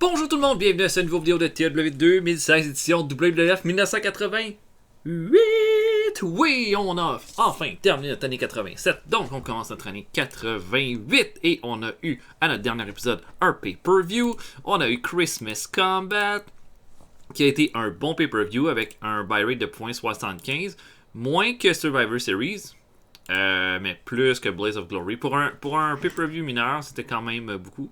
Bonjour tout le monde, bienvenue à cette nouvelle vidéo de TW 2016 édition WWF 1988. Oui, on a enfin terminé notre année 87, donc on commence notre année 88 et on a eu à notre dernier épisode un pay-per-view. On a eu Christmas Combat qui a été un bon pay-per-view avec un buy rate de 0.75, moins que Survivor Series. Mais plus que Blaze of Glory. Pour un pay-per-view mineur, c'était quand même beaucoup.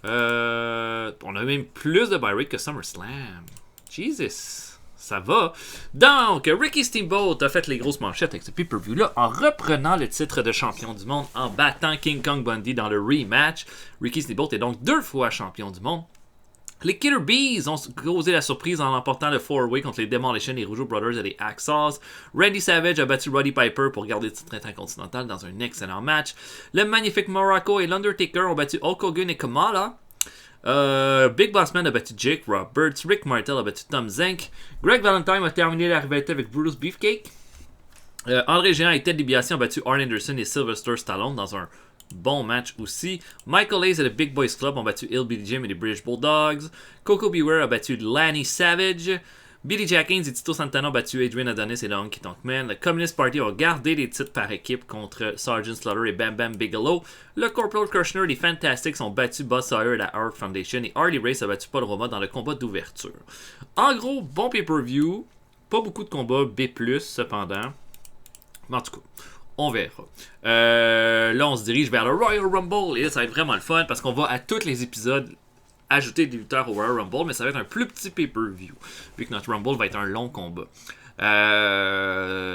On a même plus de buy rate que SummerSlam. Jesus, ça va. Donc, Ricky Steamboat a fait les grosses manchettes avec ce pay-per-view-là en reprenant le titre de champion du monde en battant King Kong Bundy dans le rematch. Ricky Steamboat est donc 2 fois champion du monde. Les Killer Bees ont causé la surprise en emportant le 4-way contre les Demolition, les Rougeau Brothers et les Axos. Randy Savage a battu Roddy Piper pour garder le titre intercontinental dans un excellent match. Le Magnifique Morocco et l'Undertaker ont battu Hulk Hogan et Kamala. Big Boss Man a battu Jake Roberts. Rick Martel a battu Tom Zenk. Greg Valentine a terminé la rivalité avec Brutus Beefcake. André Géant et Ted DiBiase ont battu Arn Anderson et Sylvester Stallone dans un bon match aussi. Michael Hayes et le Big Boys Club ont battu Hillbilly Jim et les British Bulldogs. Coco Beware a battu Lanny Savage. Billy Jack Haynes et Tito Santana ont battu Adrian Adonis et Honky Tonk Man. Le Communist Party a gardé les titres par équipe contre Sergeant Slaughter et Bam Bam Bigelow. Le Corporal Kirchner et les Fantastics ont battu Buzz Sawyer et la Hart Foundation. Et Harley Race a battu Paul Roma dans le combat d'ouverture. En gros, bon pay-per-view. Pas beaucoup de combats B+, cependant. Mais en tout cas, on verra. Là, on se dirige vers le Royal Rumble. Et là, ça va être vraiment le fun parce qu'on va à tous les épisodes ajouter des lutteurs au Royal Rumble. Mais ça va être un plus petit pay-per-view. Vu que notre Rumble va être un long combat.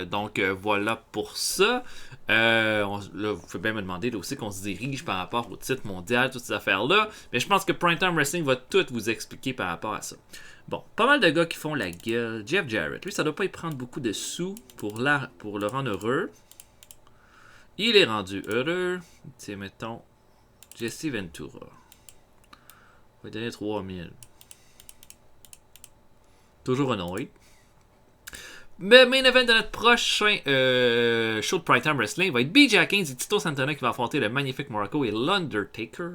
Donc, voilà pour ça. Là, vous pouvez bien me demander là aussi qu'on se dirige par rapport au titre mondial, toutes ces affaires-là. Mais je pense que Primetime Wrestling va tout vous expliquer par rapport à ça. Bon, pas mal de gars qui font la gueule. Jeff Jarrett, lui, ça doit pas y prendre beaucoup de sous pour le rendre heureux. Il est rendu heureux. Tiens, mettons, Jesse Ventura. On va lui donner 3000. Toujours honoré. Mais main event de notre prochain show de Primetime Wrestling va être BJ Haynes et Tito Santana qui va affronter le Magnifique Morocco et l'Undertaker.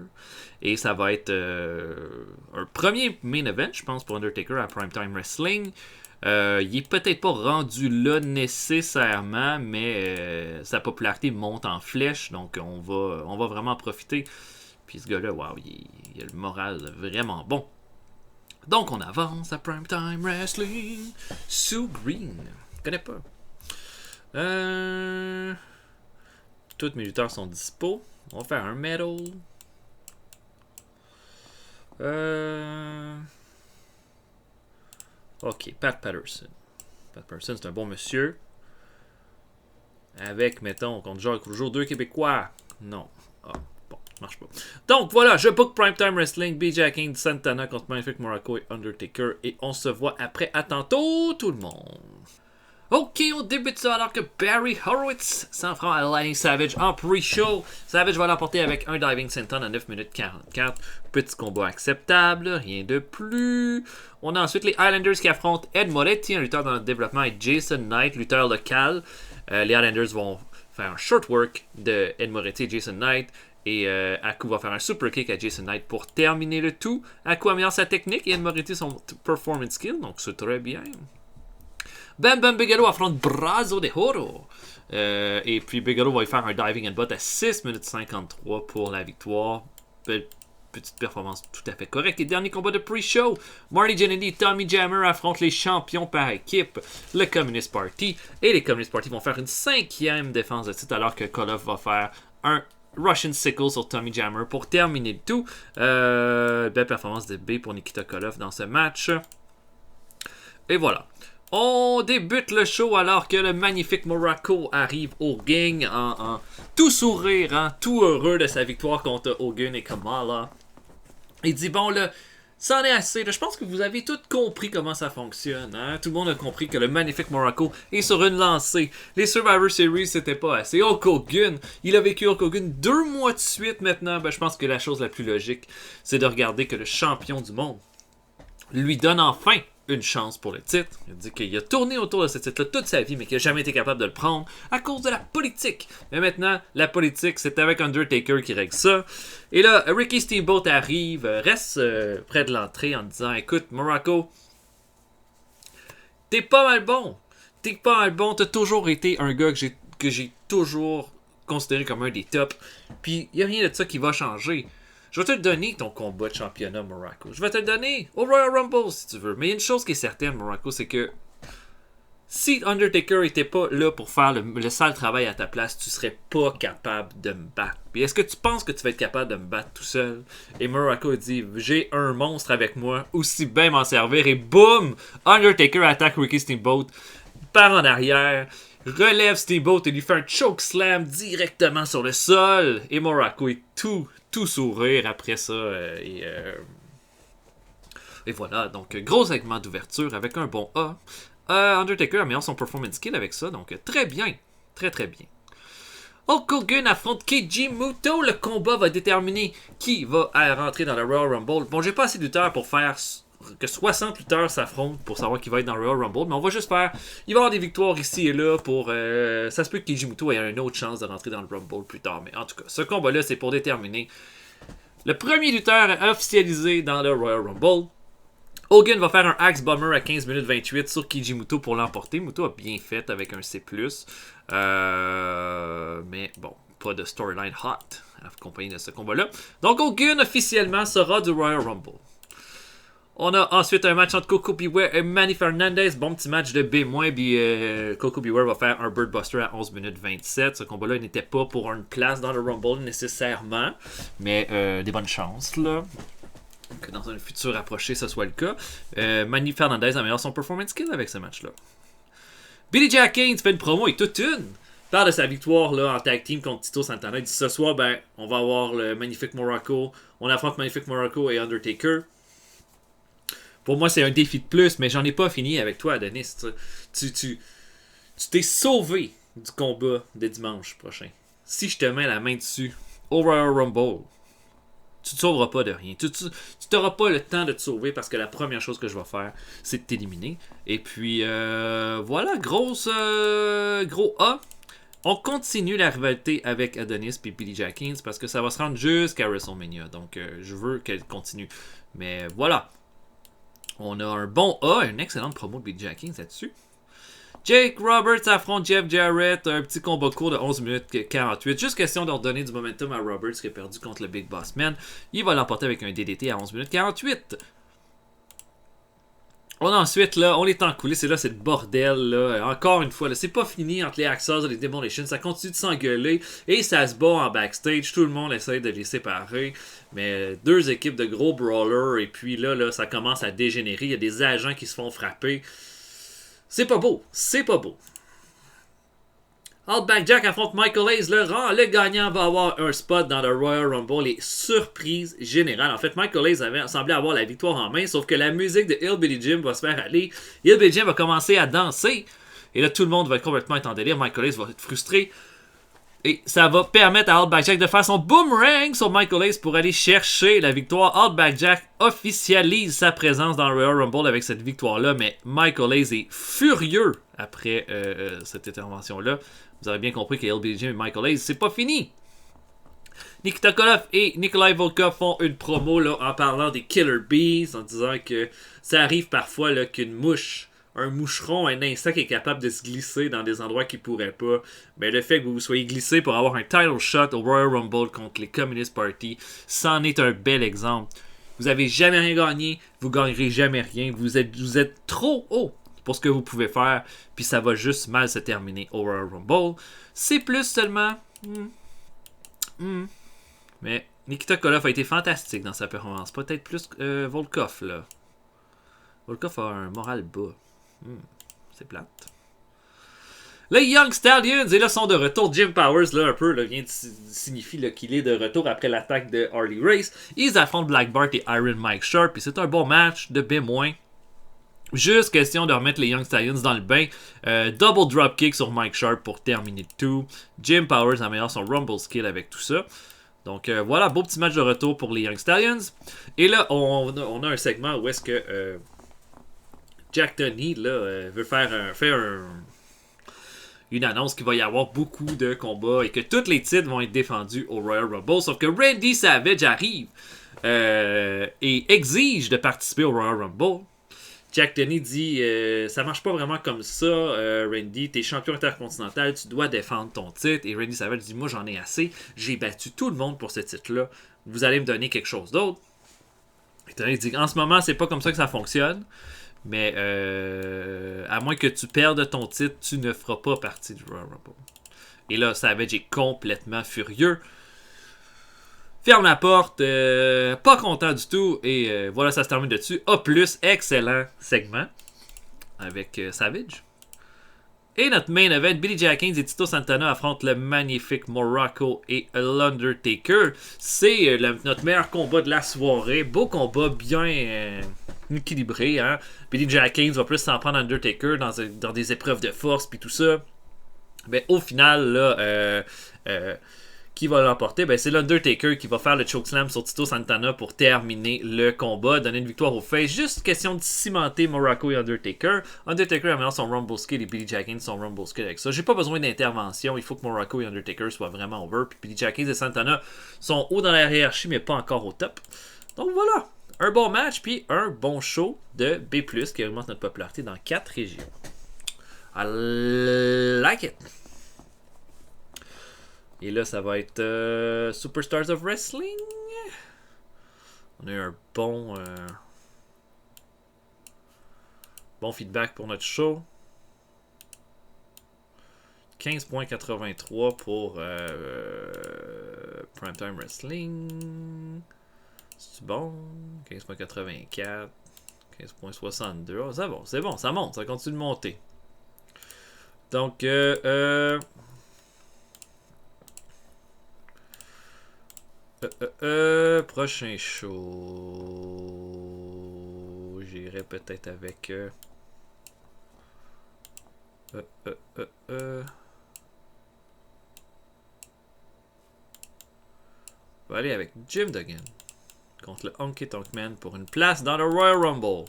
Et ça va être un premier main event, je pense, pour Undertaker à Primetime Wrestling. Il est peut-être pas rendu là nécessairement, mais sa popularité monte en flèche, donc on va vraiment en profiter. Puis ce gars-là, wow, il a le moral vraiment bon. Donc on avance à Primetime Wrestling. Sue Green, je connais pas. Tous mes lutteurs sont dispo. On va faire un medal. Ok, Pat Patterson. Pat Patterson, c'est un bon monsieur. Avec, mettons, contre Jacques Rougeau, 2 Québécois. Non. Ah, bon, ça marche pas. Donc voilà, je book Primetime Wrestling, BJ Haynes, Santana contre Magnifique Morocco et Undertaker. Et on se voit après. À tantôt, tout le monde. Ok, on débute ça alors que Barry Horowitz s'en prend à Lanny Savage en pre-show. Savage va l'emporter avec un Diving Senton à 9 minutes 44. Petit combat acceptable, rien de plus. On a ensuite les Highlanders qui affrontent Ed Moretti, un lutteur dans le développement, et Jason Knight, lutteur local. Les Highlanders vont faire un short work de Ed Moretti et Jason Knight. Et Aku va faire un super kick à Jason Knight pour terminer le tout. Aku améliore sa technique et Ed Moretti son performance skill, donc c'est très bien. Bam Bam Bigelow affronte Brazo de Oro. Et puis Bigelow va y faire un diving and butt à 6 minutes 53 pour la victoire. Petite performance tout à fait correcte. Et dernier combat de pre-show. Marty Jannetty et Tommy Jammer affrontent les champions par équipe, le Communist Party. Et les Communist Party vont faire une 5e défense de titre alors que Koloff va faire un Russian Sickle sur Tommy Jammer pour terminer le tout. Belle performance de B pour Nikita Koloff dans ce match. Et voilà. On débute le show alors que le Magnifique Morocco arrive au ring en tout sourire, tout heureux de sa victoire contre Hogan et Kamala. Il dit bon là, c'en est assez, là, je pense que vous avez tous compris comment ça fonctionne. Hein? Tout le monde a compris que le Magnifique Morocco est sur une lancée. Les Survivor Series c'était pas assez. Hulk Hogan, il a vécu Hulk Hogan 2 mois de suite maintenant. Je pense que la chose la plus logique, c'est de regarder que le champion du monde lui donne enfin une chance pour le titre. Il a dit qu'il a tourné autour de ce titre-là toute sa vie, mais qu'il n'a jamais été capable de le prendre à cause de la politique. Mais maintenant, la politique, c'est avec Undertaker qui règle ça. Et là, Ricky Steamboat arrive, reste près de l'entrée en disant « Écoute, Muraco, t'es pas mal bon. T'es pas mal bon. T'as toujours été un gars que j'ai toujours considéré comme un des tops. Puis, il n'y a rien de ça qui va changer. Je vais te le donner, ton combat de championnat, Muraco. Je vais te le donner au Royal Rumble, si tu veux. Mais il y a une chose qui est certaine, Muraco, c'est que si Undertaker était pas là pour faire le sale travail à ta place, tu serais pas capable de me battre. Puis est-ce que tu penses que tu vas être capable de me battre tout seul? Et Muraco dit, j'ai un monstre avec moi, aussi bien m'en servir. Et boum! Undertaker attaque Ricky Steamboat, part en arrière, relève Steamboat et lui fait un choke slam directement sur le sol. Et Muraco est tout sourire après ça. Et voilà, donc gros segment d'ouverture avec un bon A. Undertaker améliore son performance skill avec ça, donc très bien. Très très bien. Hulk Hogan affronte Keiji Muto. Le combat va déterminer qui va rentrer dans le Royal Rumble. Bon, j'ai pas assez de lutteurs pour faire que 60 lutteurs s'affrontent pour savoir qui va être dans le Royal Rumble, mais on va juste faire... Il va y avoir des victoires ici et là pour... ça se peut que Keiji Muto ait une autre chance de rentrer dans le Rumble plus tard, mais en tout cas, ce combat-là, c'est pour déterminer le premier lutteur officialisé dans le Royal Rumble. Hogan va faire un Axe Bomber à 15 minutes 28 sur Keiji Muto pour l'emporter. Muto a bien fait avec un C+. Mais bon, pas de storyline hot accompagné de ce combat-là. Donc Hogan officiellement sera du Royal Rumble. On a ensuite un match entre Coco Beware et Manny Fernandez. Bon petit match de B-. Puis Coco Beware va faire un Bird Buster à 11 minutes 27. Ce combat-là n'était pas pour une place dans le Rumble nécessairement. Mais des bonnes chances là. Que dans un futur approché, ce soit le cas. Manny Fernandez améliore son performance skill avec ce match-là. Billy Jack Haynes fait une promo et toute une. Parle de sa victoire là, en tag team contre Tito Santana. Il dit ce soir, on va avoir le Magnifique Muraco. On affronte Magnifique Muraco et Undertaker. Pour moi, c'est un défi de plus, mais j'en ai pas fini avec toi, Adonis. Tu t'es sauvé du combat de dimanche prochain. Si je te mets la main dessus, au Royal Rumble, tu te sauveras pas de rien. Tu n'auras pas le temps de te sauver parce que la première chose que je vais faire, c'est de t'éliminer. Et puis, voilà, gros A. On continue la rivalité avec Adonis et Billy Jack Haynes parce que ça va se rendre jusqu'à WrestleMania. Donc, je veux qu'elle continue. Mais voilà. On a un bon A, une excellente promo de Billy Jack Haynes là-dessus. Jake Roberts affronte Jeff Jarrett, un petit combat court de 11 minutes 48. Juste question de redonner du momentum à Roberts qui a perdu contre le Big Boss Man. Il va l'emporter avec un DDT à 11 minutes 48. On a ensuite, là, on est en coulisses et là, c'est le bordel, là. Encore une fois, là, c'est pas fini entre les Axos et les Demolition. Ça continue de s'engueuler et ça se bat en backstage. Tout le monde essaie de les séparer. Mais deux équipes de gros brawlers et puis là, ça commence à dégénérer. Il y a des agents qui se font frapper. C'est pas beau. C'est pas beau. Outback Jack affronte Michael Hayes. Le gagnant va avoir un spot dans le Royal Rumble. Et surprise générale. En fait, Michael Hayes semblait avoir la victoire en main. Sauf que la musique de Hillbilly Jim va se faire aller. Hillbilly Jim va commencer à danser. Et là, tout le monde va complètement être en délire. Michael Hayes va être frustré. Et ça va permettre à Outback Jack de faire son boomerang sur Michael Hayes pour aller chercher la victoire. Outback Jack officialise sa présence dans le Royal Rumble avec cette victoire-là. Mais Michael Hayes est furieux après cette intervention-là. Vous avez bien compris que LB Jim et Michael Hayes, c'est pas fini. Nikita Koloff et Nikolai Volkov font une promo là, en parlant des Killer Bees, en disant que ça arrive parfois là, qu'une mouche, un moucheron, un insecte est capable de se glisser dans des endroits qu'il pourrait pas. Mais le fait que vous vous soyez glissé pour avoir un title shot au Royal Rumble contre les Communist Party, c'en est un bel exemple. Vous avez jamais rien gagné, vous gagnerez jamais rien. Vous êtes trop haut pour ce que vous pouvez faire, puis ça va juste mal se terminer au Royal Rumble. C'est plus seulement... Mais Nikita Koloff a été fantastique dans sa performance. Peut-être plus Volkov, là. Volkov a un moral bas. C'est plate. Les Young Stallions, et là, sont de retour. Jim Powers, là, un peu, là, vient de signifier qu'il est de retour après l'attaque de Harley Race. Ils affrontent Black Bart et Iron Mike Sharp, et c'est un bon match de B-. Juste question de remettre les Young Stallions dans le bain. Double dropkick sur Mike Sharp pour terminer le tout. Jim Powers améliore son Rumble skill avec tout ça. Donc voilà, beau petit match de retour pour les Young Stallions. Et là, on a un segment où est-ce que Jack Tunney là, veut faire une annonce qu'il va y avoir beaucoup de combats et que tous les titres vont être défendus au Royal Rumble. Sauf que Randy Savage arrive et exige de participer au Royal Rumble. Jack Tunney dit ça marche pas vraiment comme ça, Randy, t'es champion intercontinental, tu dois défendre ton titre. Et Randy Savage dit moi j'en ai assez, j'ai battu tout le monde pour ce titre-là, vous allez me donner quelque chose d'autre. Et Tunney dit en ce moment c'est pas comme ça que ça fonctionne, mais à moins que tu perdes ton titre, tu ne feras pas partie du Royal Rumble. Et là Savage est complètement furieux. Ferme la porte, pas content du tout, et voilà, ça se termine dessus. A+, excellent segment avec Savage. Et notre main event, Billy Jackins et Tito Santana affrontent le magnifique Morocco et l'Undertaker. C'est notre meilleur combat de la soirée. Beau combat, bien équilibré. Hein? Billy Jackins va plus s'en prendre à Undertaker dans des épreuves de force puis tout ça. Mais au final, là... qui va l'emporter, ben c'est l'Undertaker qui va faire le chokeslam sur Tito Santana pour terminer le combat, donner une victoire au face. Juste question de cimenter Morocco et Undertaker. Undertaker a son Rumble Skid et Billy Jackins son Rumble Skid avec ça. J'ai pas besoin d'intervention, il faut que Morocco et Undertaker soient vraiment over. Puis Billy Jackins et Santana sont haut dans la hiérarchie, mais pas encore au top. Donc voilà, un bon match, puis un bon show de B+, qui augmente notre popularité dans 4 régions. I like it. Et là, ça va être Superstars of Wrestling. On a eu un bon feedback pour notre show. 15.83 pour Primetime Wrestling. C'est bon. 15.84. 15.62. Oh, c'est bon, ça monte, ça continue de monter. Donc, prochain show. J'irai peut-être avec. On va aller avec Jim Duggan contre le Honky Tonk Man pour une place dans le Royal Rumble.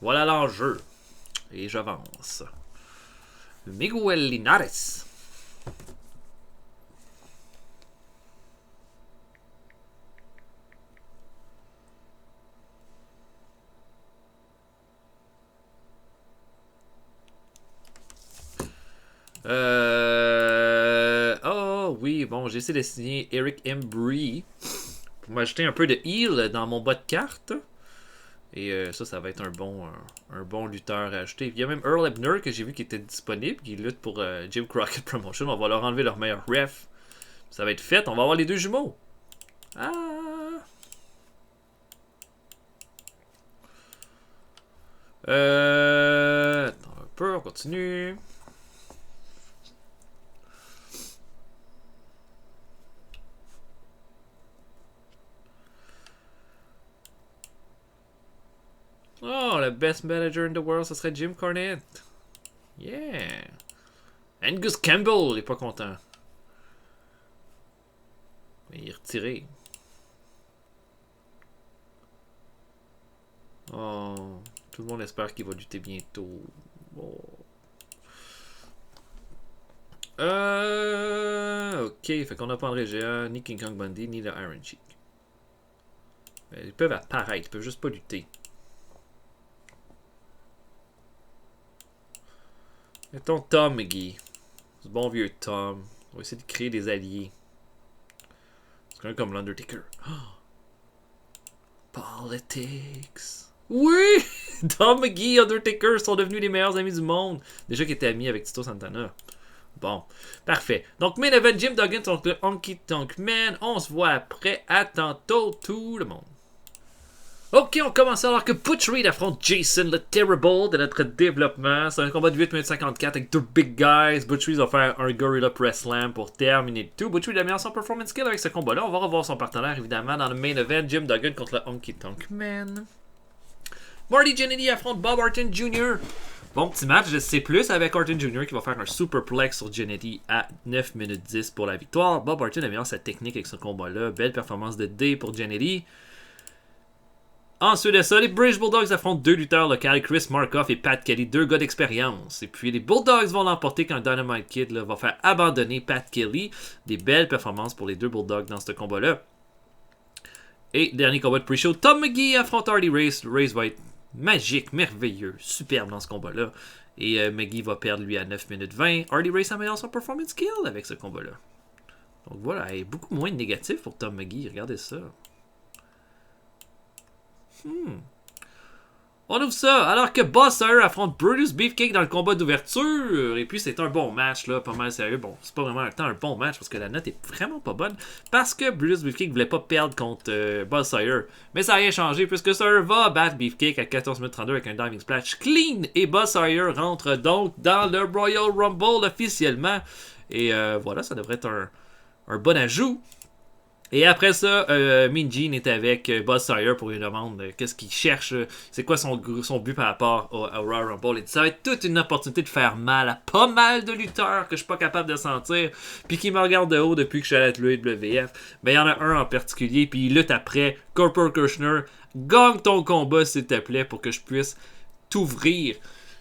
Voilà l'enjeu. Et j'avance. Miguel Linares. Oh oui, bon, j'ai essayé de signer Eric Embry pour m'ajouter un peu de heal dans mon bas de carte. Et ça va être un bon lutteur à ajouter. Il y a même Earl Hebner que j'ai vu qui était disponible, qui lutte pour Jim Crockett Promotion. On va leur enlever leur meilleur ref. Ça va être fait, on va avoir les deux jumeaux. Ah! Attends un peu, on continue. Oh, le best manager in the world, ça serait Jim Cornette. Yeah. Angus Campbell, il est pas content. Mais il est retiré. Oh, tout le monde espère qu'il va lutter bientôt. Oh. Ok, fait qu'on n'a pas André Géant, ni King Kong Bundy, ni le Iron Sheik. Ils peuvent apparaître, ils peuvent juste pas lutter. Mettons Tom McGee. Ce bon vieux Tom. On va essayer de créer des alliés. C'est quand même comme l'Undertaker. Oh. Politics. Oui! Tom McGee et Undertaker sont devenus les meilleurs amis du monde. Déjà qu'ils étaient amis avec Tito Santana. Bon, parfait. Donc, main event, Jim Duggan contre le Honky Tonk Man. On se voit après. À tantôt, tout le monde. Ok, on commence alors que Butch Reed affronte Jason le Terrible de notre développement. C'est un combat de 8 minutes 54 avec deux big guys. Butch Reed va faire un Gorilla Press Slam pour terminer tout. Butch Reed a mis en son performance skill avec ce combat-là. On va revoir son partenaire évidemment dans le main event. Jim Duggan contre le Honky Tonk Man. Marty Jannetty affronte Bob Orton Jr. Bon petit match de C+, avec Orton Jr. qui va faire un superplex sur Jannetty à 9 minutes 10 pour la victoire. Bob Orton améliore sa technique avec ce combat-là. Belle performance de D pour Jannetty. Ensuite de ça, les British Bulldogs affrontent deux lutteurs locaux, Chris Markoff et Pat Kelly, deux gars d'expérience. Et puis les Bulldogs vont l'emporter quand Dynamite Kid là, va faire abandonner Pat Kelly. Des belles performances pour les deux Bulldogs dans ce combat-là. Et dernier combat de pre-show, Tom McGee affronte Hardy Race. Race va être magique, merveilleux, superbe dans ce combat-là. Et McGee va perdre lui à 9 minutes 20. Hardy Race améliore son performance skill avec ce combat-là. Donc voilà, il est beaucoup moins négatif pour Tom McGee. Regardez ça. On ouvre ça alors que Boss Sawyer affronte Brutus Beefcake dans le combat d'ouverture. Et puis c'est un bon match, là, pas mal sérieux. Bon, c'est pas vraiment un bon match parce que la note est vraiment pas bonne. Parce que Brutus Beefcake voulait pas perdre contre Boss Sawyer. Mais ça n'a rien changé puisque Sawyer va battre Beefcake à 14 minutes 32 avec un diving splash clean. Et Boss Sawyer rentre donc dans le Royal Rumble officiellement. Et voilà, ça devrait être un bon ajout. Et après ça, Mean Gene est avec Boss Sawyer pour lui demander qu'est-ce qu'il cherche, c'est quoi son but par rapport au Royal Rumble. Et ça va être toute une opportunité de faire mal à pas mal de lutteurs que je suis pas capable de sentir, puis qui me regardent de haut depuis que je suis à la WWF. Mais il y en a un en particulier, puis il lutte après. Corporal Kirchner, gagne ton combat s'il te plaît pour que je puisse t'ouvrir,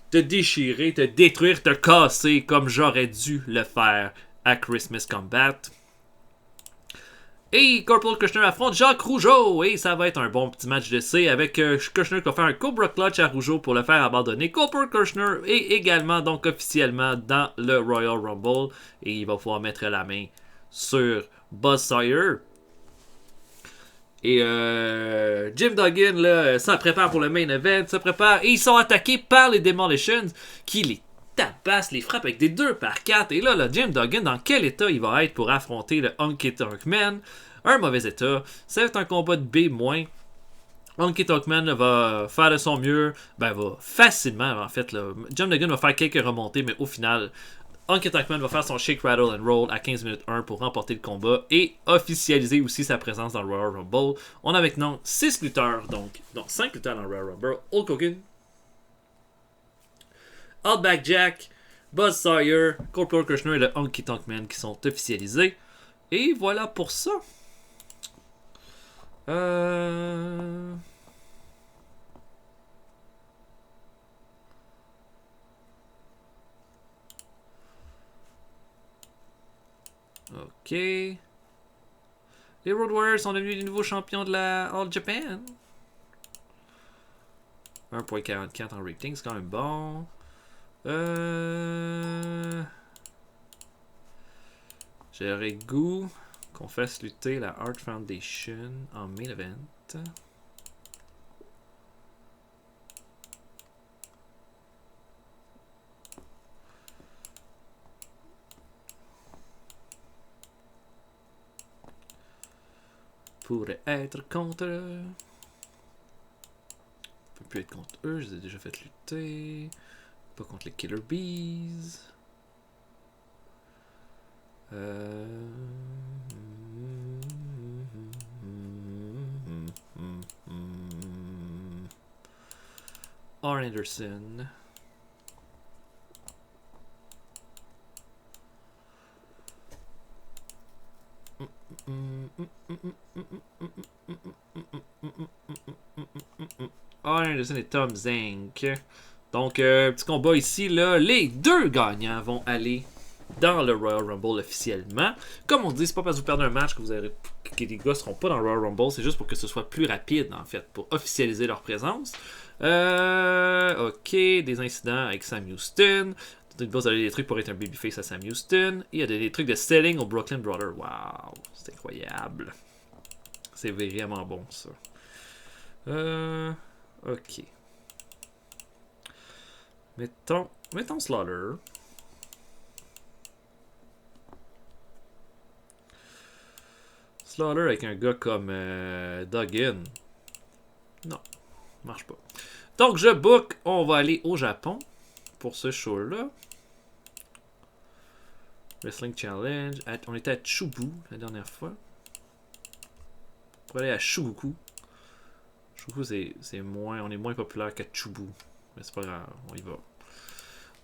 te déchirer, te détruire, te casser comme j'aurais dû le faire à Christmas Combat. Et Corporal Kirchner affronte Jacques Rougeau. Et ça va être un bon petit match d'essai avec Kirchner qui va faire un Cobra Clutch à Rougeau pour le faire abandonner. Corporal Kirchner est également donc officiellement dans le Royal Rumble. Et il va pouvoir mettre la main sur Buzz Sawyer. Et Jim Duggan là, s'en prépare pour le main event. Se prépare. Et ils sont attaqués par les Demolitions qui les tabasse, les frappe avec des 2x4. Et là, Jim Duggan, dans quel état il va être pour affronter le Honky Tonk Man? Un mauvais état. C'est un combat de B-. Honky Tonk Man va faire de son mieux. Va facilement, en fait. Là, Jim Duggan va faire quelques remontées, mais au final, Honky Tonk Man va faire son shake, rattle and roll à 15 minutes 1 pour remporter le combat et officialiser aussi sa présence dans le Royal Rumble. On a maintenant 6 lutteurs, donc 5 lutteurs dans le Royal Rumble. Hulk Hogan, Outback Jack, Buzz Sawyer, Corporal Kirchner et le Honky Tonk Man qui sont officialisés. Et voilà pour ça. Ok. Les Road Warriors sont devenus les nouveaux champions de la All Japan. 1.44 en rating, c'est quand même bon. J'aurais goût qu'on fasse lutter la Art Foundation en main event. Pourrait être contre eux. Peut plus être contre eux, je les ai déjà fait lutter. Pas contre les Killer Bees. Arn Anderson. Arn Anderson et Tom Zenk. Donc, petit combat ici, là. Les deux gagnants vont aller dans le Royal Rumble officiellement. Comme on dit, c'est pas parce que vous perdez un match que les gars seront pas dans le Royal Rumble, c'est juste pour que ce soit plus rapide, en fait, pour officialiser leur présence. Ok, des incidents avec Sam Houston. Vous avez des trucs pour être un babyface à Sam Houston. Il y a des trucs de selling au Brooklyn Brother. Wow, c'est incroyable. C'est vraiment bon, ça. Ok. Mettons Slaughter. Slaughter avec un gars comme Duggan. Non, marche pas. Donc je book, on va aller au Japon pour ce show-là. Wrestling Challenge. On était à Chubu la dernière fois. On pourrait aller à Shugoku. Shugoku c'est moins. On est moins populaire qu'à Chubu. Mais c'est pas grave, on y va.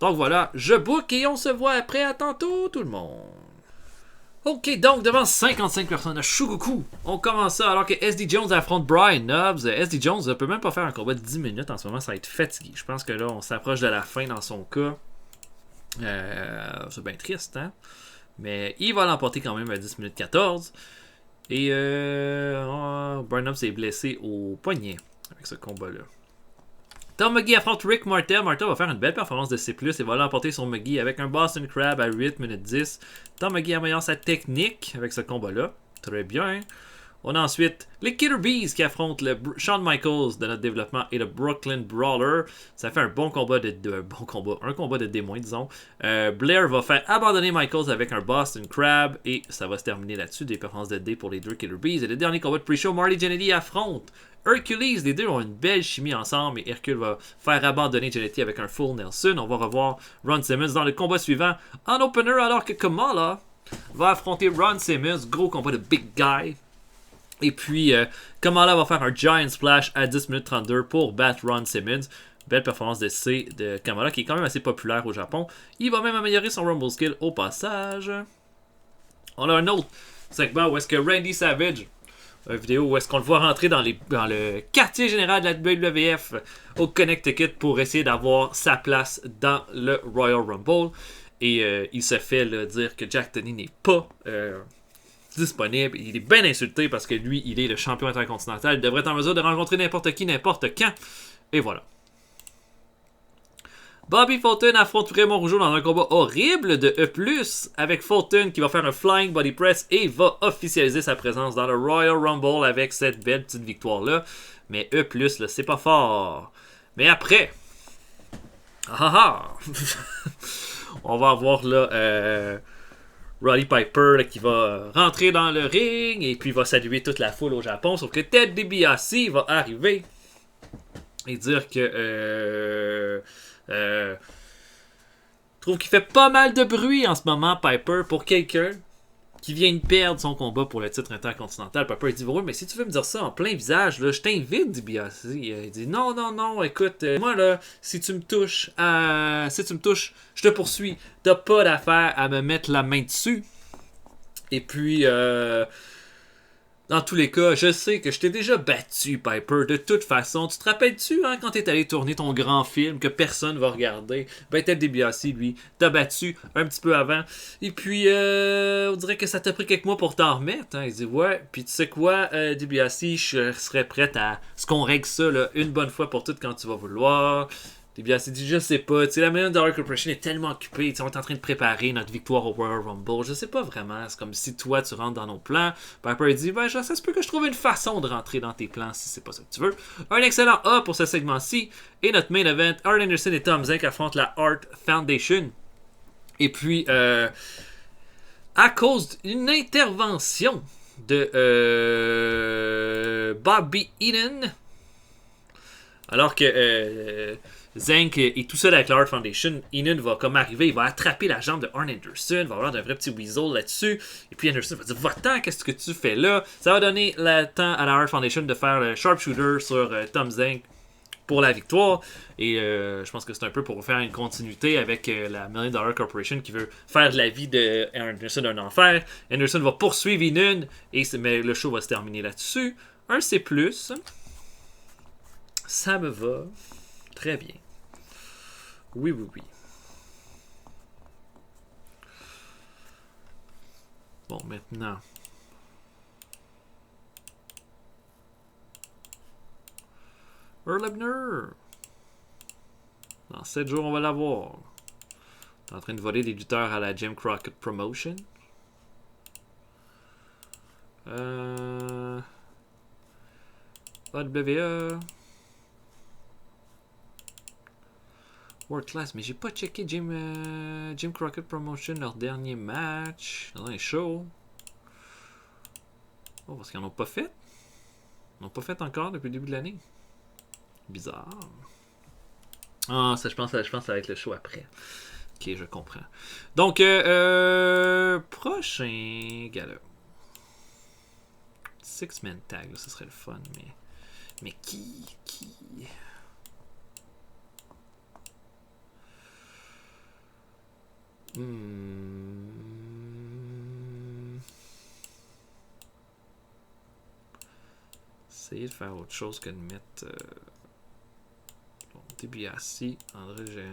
Donc voilà, je book et on se voit après. À tantôt tout le monde. Ok, donc devant 55 personnes à Shugoku, on commence ça alors que SD Jones affronte Brian Knobbs. SD Jones ne peut même pas faire un combat de 10 minutes en ce moment, ça va être fatigué. Je pense que là, on s'approche de la fin dans son cas. C'est bien triste, hein? Mais il va l'emporter quand même à 10 minutes 14. Et Brian Knobbs est blessé au poignet avec ce combat-là. Tom McGee affronte Rick Martel. Martel va faire une belle performance de C+, et va l'emporter sur McGee avec un Boston Crab à 8 minutes 10. Tom McGee améliore sa technique avec ce combat-là. Très bien. On a ensuite les Killer Bees qui affrontent le Shawn Michaels de notre développement et le Brooklyn Brawler. Ça fait un bon combat un combat de D-, disons. Blair va faire abandonner Michaels avec un Boston Crab et ça va se terminer là-dessus. Des performances de D pour les deux Killer Bees. Et le dernier combat de pre-show, Marty Jannetty affronte Hercules. Les deux ont une belle chimie ensemble et Hercule va faire abandonner Jannetty avec un full Nelson. On va revoir Ron Simmons dans le combat suivant en opener alors que Kamala va affronter Ron Simmons. Gros combat de big guy. Et puis, Kamala va faire un Giant Splash à 10 minutes 32 pour battre Ron Simmons. Belle performance de C de Kamala, qui est quand même assez populaire au Japon. Il va même améliorer son Rumble Skill au passage. On a un autre segment où est-ce que Randy Savage, une vidéo où est-ce qu'on le voit rentrer dans le quartier général de la WWF au Connecticut pour essayer d'avoir sa place dans le Royal Rumble. Et il se fait dire que Jack Tunney n'est pas... disponible. Il est bien insulté parce que lui, il est le champion intercontinental. Il devrait être en mesure de rencontrer n'importe qui, n'importe quand. Et voilà. Bobby Fulton affronte Raymond Rougeau dans un combat horrible de E+, avec Fulton qui va faire un Flying Body Press et va officialiser sa présence dans le Royal Rumble avec cette belle petite victoire-là. Mais E+, là, c'est pas fort. Mais après... on va avoir là... Roddy Piper là, qui va rentrer dans le ring et puis va saluer toute la foule au Japon. Sauf que Ted DiBiase va arriver et dire que trouve qu'il fait pas mal de bruit en ce moment, Piper, pour quelqu'un qui vient de perdre son combat pour le titre intercontinental. Piper dit oui, mais si tu veux me dire ça en plein visage, là, je t'invite, DiBiase. Il dit non, écoute, moi là, si tu me touches, je te poursuis. T'as pas d'affaire à me mettre la main dessus. Et puis, dans tous les cas, je sais que je t'ai déjà battu, Piper, de toute façon. Tu te rappelles-tu, hein, quand t'es allé tourner ton grand film que personne va regarder? Ben, Ted DiBiase, lui, t'a battu un petit peu avant. Et puis, on dirait que ça t'a pris quelques mois pour t'en remettre. Hein. Il dit, ouais, puis tu sais quoi, DiBiase, je serais prêt à ce qu'on règle ça là, une bonne fois pour toutes quand tu vas vouloir. DiBiase dit, je sais pas, tu sais, la Million Dollar Corporation est tellement occupée, on est en train de préparer notre victoire au Royal Rumble, je sais pas vraiment, c'est comme si toi tu rentres dans nos plans. Piper dit, ben ça se peut que je trouve une façon de rentrer dans tes plans si c'est pas ça que tu veux. Un excellent A pour ce segment-ci, et notre main event, Arn Anderson et Tom Zenk affrontent la Hart Foundation. Et puis, à cause d'une intervention de Bobby Heenan, alors que Zenk est tout seul avec la Hart Foundation, Heenan va comme arriver, il va attraper la jambe de Arn Anderson, va avoir un vrai petit weasel là-dessus, et puis Anderson va dire, va-t'en, qu'est-ce que tu fais là? Ça va donner le temps à la Hart Foundation de faire le sharpshooter sur Tom Zenk pour la victoire, et je pense que c'est un peu pour faire une continuité avec la Million Dollar Corporation qui veut faire de la vie de Anderson un enfer. Anderson va poursuivre Heenan, mais le show va se terminer là-dessus. Un C+, ça me va très bien. Oui. Bon, maintenant. Earl Hebner. Dans 7 jours, on va l'avoir. T'es en train de voler des lutteurs à la Jim Crockett Promotion. AWE. World Class, mais j'ai pas checké Jim Crockett Promotion, leur dernier match, dans un show. Oh, parce qu'ils n'en ont pas fait. Ils n'ont pas fait encore depuis le début de l'année. Bizarre. Ah, ça, je pense que ça va être le show après. Ok, je comprends. Donc, prochain gala. Six-man tag, là, ce serait le fun, mais qui essayer de faire autre chose que de mettre DiBiase, André le Géant.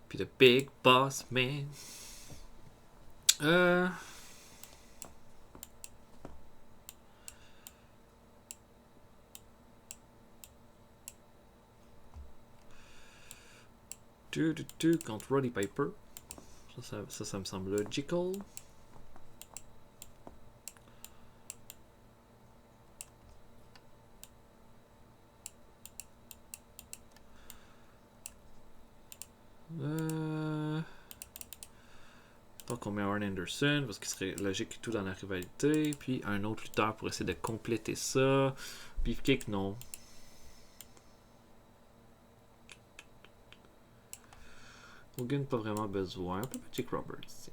Puis le Big Boss Man. Contre Roddy Piper. Ça me semble logical. Donc on met Arn Anderson parce qu'il serait logique tout dans la rivalité. Puis un autre lutteur pour essayer de compléter ça. Beefcake, non. Hogan, pas vraiment besoin. Un peu Jake Roberts.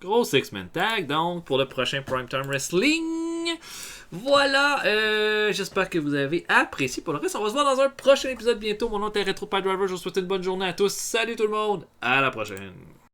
Gros six-man tag, donc, pour le prochain Primetime Wrestling. Voilà, j'espère que vous avez apprécié. Pour le reste, on va se voir dans un prochain épisode bientôt. Mon nom est Retro Pie Driver. Je vous souhaite une bonne journée à tous. Salut tout le monde. À la prochaine.